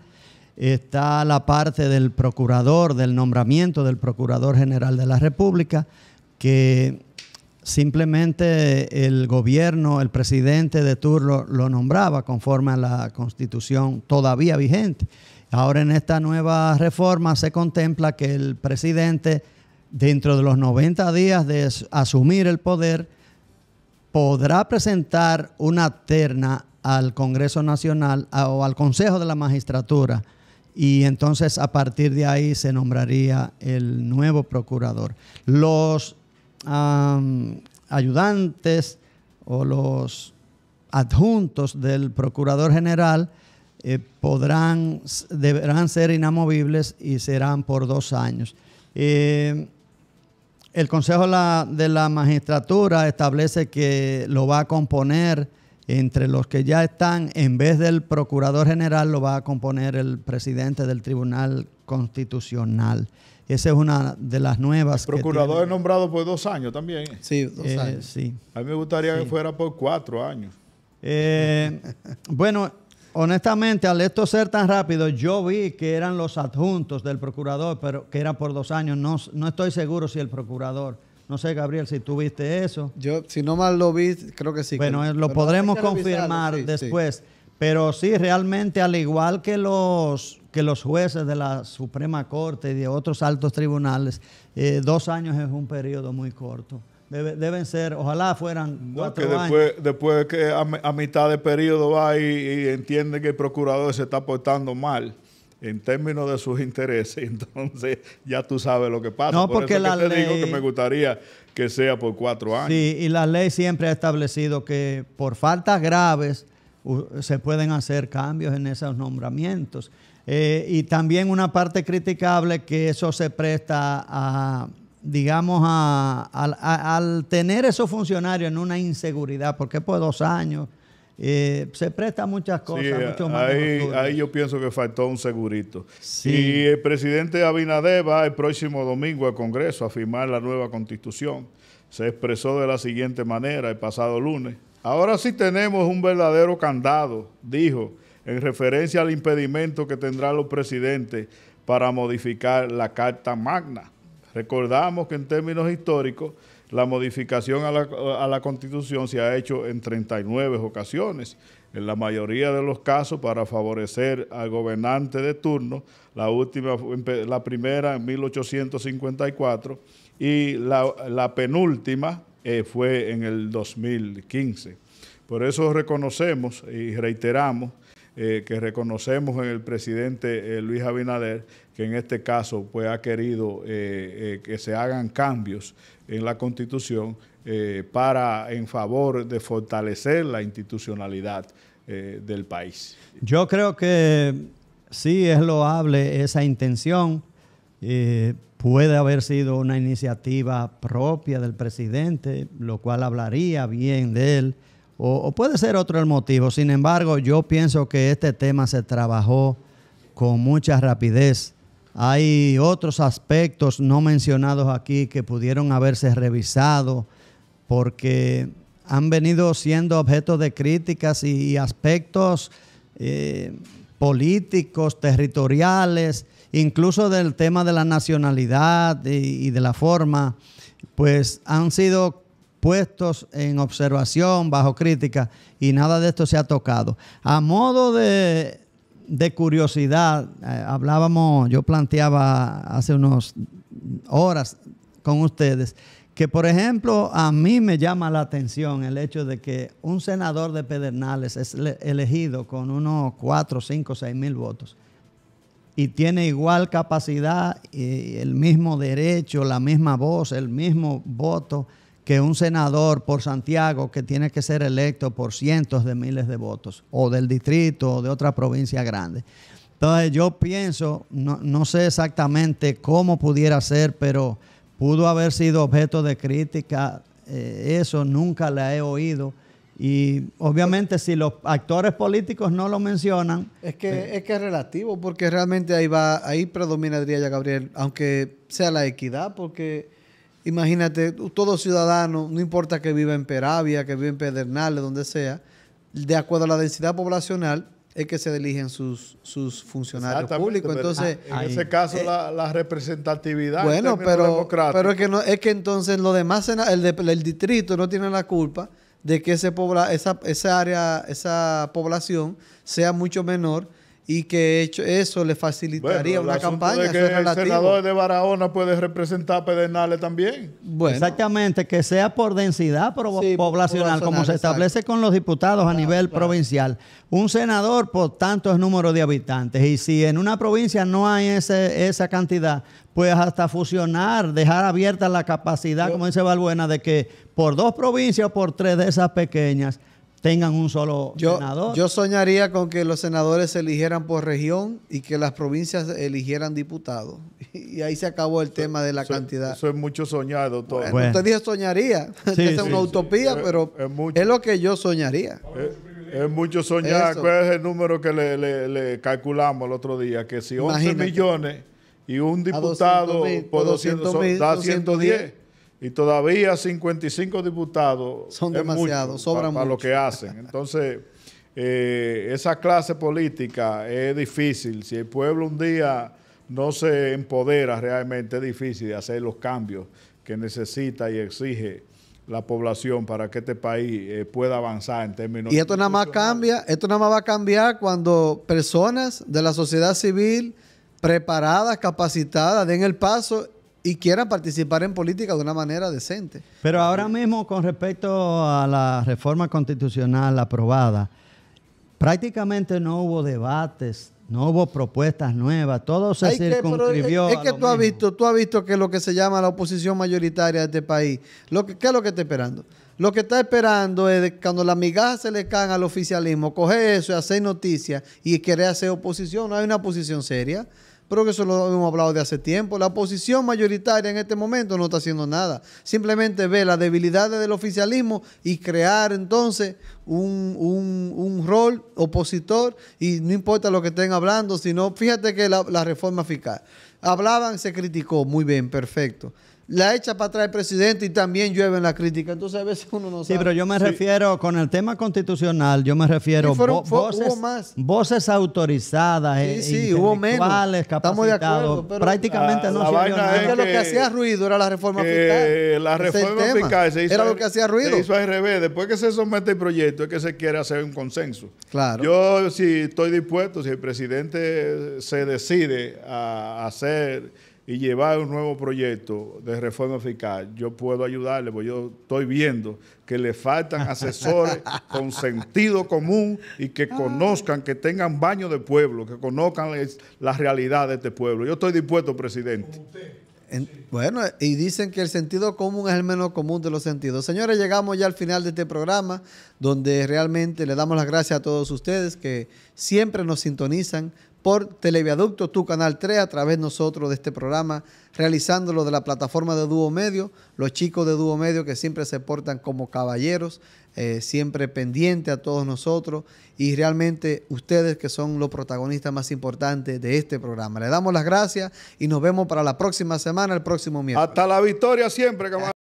está la parte del procurador, del nombramiento del Procurador General de la República, que simplemente el gobierno, el presidente de turno lo nombraba conforme a la Constitución todavía vigente. Ahora en esta nueva reforma se contempla que el presidente, dentro de los 90 días de asumir el poder, podrá presentar una terna al Congreso Nacional o al Consejo de la Magistratura, y entonces a partir de ahí se nombraría el nuevo procurador. Los ayudantes o los adjuntos del Procurador General deberán ser inamovibles y serán por 2 años. El Consejo de la Magistratura establece que lo va a componer entre los que ya están, en vez del Procurador General, lo va a componer el presidente del Tribunal Constitucional. Esa es una de las nuevas. El procurador es nombrado por 2 años también. Sí, 2 años. Sí. A mí me gustaría que fuera por 4 años. Bueno, honestamente, al esto ser tan rápido, yo vi que eran los adjuntos del procurador, pero que eran por 2 años. No estoy seguro si el procurador. No sé, Gabriel, si tú viste eso. Yo, si no mal lo vi, creo que sí. Bueno, lo podremos confirmar después. Sí. Pero sí, realmente, al igual que los jueces de la Suprema Corte y de otros altos tribunales, 2 años es un periodo muy corto. Deben ser, ojalá fueran 4 años. Después que a mitad de periodo va y entiende que el procurador se está portando mal en términos de sus intereses, entonces ya tú sabes lo que pasa. No, por porque eso la que te ley, digo que me gustaría que sea por 4 años. Sí, y la ley siempre ha establecido que por faltas graves se pueden hacer cambios en esos nombramientos. Y también una parte criticable que eso se presta a, digamos, al tener esos funcionarios en una inseguridad, porque por 2 años se presta a muchas cosas. Sí, mucho más ahí yo pienso que faltó un segurito. Sí. Y el presidente Abinader va el próximo domingo al Congreso a firmar la nueva Constitución. Se expresó de la siguiente manera el pasado lunes: ahora sí tenemos un verdadero candado, dijo, en referencia al impedimento que tendrán los presidentes para modificar la Carta Magna. Recordamos que en términos históricos, la modificación a la Constitución se ha hecho en 39 ocasiones, en la mayoría de los casos para favorecer al gobernante de turno. La primera en 1854 y la penúltima fue en el 2015. Por eso reconocemos y reiteramos que reconocemos en el presidente Luis Abinader que en este caso pues ha querido que se hagan cambios en la Constitución en favor de fortalecer la institucionalidad del país. Yo creo que sí es loable esa intención. Puede haber sido una iniciativa propia del presidente, lo cual hablaría bien de él, o puede ser otro el motivo. Sin embargo, yo pienso que este tema se trabajó con mucha rapidez. Hay otros aspectos no mencionados aquí que pudieron haberse revisado porque han venido siendo objeto de críticas y aspectos políticos, territoriales, incluso del tema de la nacionalidad y de la forma, pues han sido puestos en observación, bajo crítica, y nada de esto se ha tocado. A modo de curiosidad, yo planteaba hace unas horas con ustedes que, por ejemplo, a mí me llama la atención el hecho de que un senador de Pedernales es elegido con unos 4, 5, 6 mil votos y tiene igual capacidad, el mismo derecho, la misma voz, el mismo voto que un senador por Santiago que tiene que ser electo por cientos de miles de votos, o del distrito o de otra provincia grande. Entonces yo pienso, no sé exactamente cómo pudiera ser, pero pudo haber sido objeto de crítica. Eso nunca la he oído. Y obviamente si los actores políticos no lo mencionan... Es que es relativo, porque realmente ahí predominaría ya, Gabriel, aunque sea la equidad, porque imagínate, todo ciudadano, no importa que viva en Peravia, que viva en Pedernales, donde sea, de acuerdo a la densidad poblacional, es que se eligen sus funcionarios públicos. Entonces, en ese caso la representatividad bueno, pero es que entonces los demás, el distrito no tiene la culpa de que esa población sea mucho menor y que eso le facilitaría una campaña. De que eso es el senador de Barahona puede representar Pedernales también. Bueno. Exactamente, que sea por densidad poblacional, como se establece con los diputados a nivel provincial. Un senador por tantos números de habitantes. Y si en una provincia no hay esa cantidad, pues hasta fusionar, dejar abierta la capacidad, como dice Balbuena, de que por 2 provincias o por 3 de esas pequeñas tengan un solo senador. Yo soñaría con que los senadores se eligieran por región y que las provincias eligieran diputados. Y ahí se acabó el tema de la cantidad. Eso es mucho soñar, doctor. Bueno. Usted dijo soñaría. Es una utopía, pero es lo que yo soñaría. Es mucho soñar. Eso. ¿Cuál es el número que le calculamos el otro día? Que si 11 millones y un diputado por 200 da 110. Y todavía 55 diputados son demasiados, sobran para lo que hacen. Entonces, esa clase política es difícil. Si el pueblo un día no se empodera realmente, es difícil de hacer los cambios que necesita y exige la población para que este país pueda avanzar en términos... Y esto nada más va a cambiar cuando personas de la sociedad civil preparadas, capacitadas, den el paso y quieran participar en política de una manera decente. Pero ahora mismo, con respecto a la reforma constitucional aprobada, prácticamente no hubo debates, no hubo propuestas nuevas, todo se circunscribió. Es que tú has visto que lo que se llama la oposición mayoritaria de este país, ¿qué es lo que está esperando? Lo que está esperando es cuando las migajas se le caen al oficialismo, coger eso y hacer noticias y querer hacer oposición. No hay una oposición seria. Pero que eso lo hemos hablado de hace tiempo. La oposición mayoritaria en este momento no está haciendo nada. Simplemente ve las debilidades del oficialismo y crear entonces un rol opositor, y no importa lo que estén hablando, sino fíjate que la reforma fiscal. Hablaban, se criticó, muy bien, perfecto. La echa para atrás el presidente y también llueve en la crítica. Entonces a veces uno no sabe. Sí, pero yo me refiero, con el tema constitucional, yo me refiero voces autorizadas, hubo menos. Estamos de acuerdo, pero prácticamente no se vio nada. Es que lo que hacía ruido era la reforma fiscal. La reforma fiscal se hizo, era lo que hacía ruido. Se hizo al revés. Después que se somete el proyecto es que se quiere hacer un consenso. Claro. Yo sí estoy dispuesto, si el presidente se decide a hacer y llevar un nuevo proyecto de reforma fiscal, yo puedo ayudarle, porque yo estoy viendo que le faltan asesores con sentido común y que conozcan, que tengan baño de pueblo, que conozcan la realidad de este pueblo. Yo estoy dispuesto, presidente. Bueno, y dicen que el sentido común es el menos común de los sentidos. Señores, llegamos ya al final de este programa, donde realmente le damos las gracias a todos ustedes que siempre nos sintonizan por Televiaducto, tu canal 3, a través nosotros de este programa, realizándolo de la plataforma de Dúo Medio, los chicos de Dúo Medio que siempre se portan como caballeros, siempre pendientes a todos nosotros, y realmente ustedes que son los protagonistas más importantes de este programa. Le damos las gracias y nos vemos para la próxima semana, el próximo miércoles. Hasta la victoria siempre, camarada.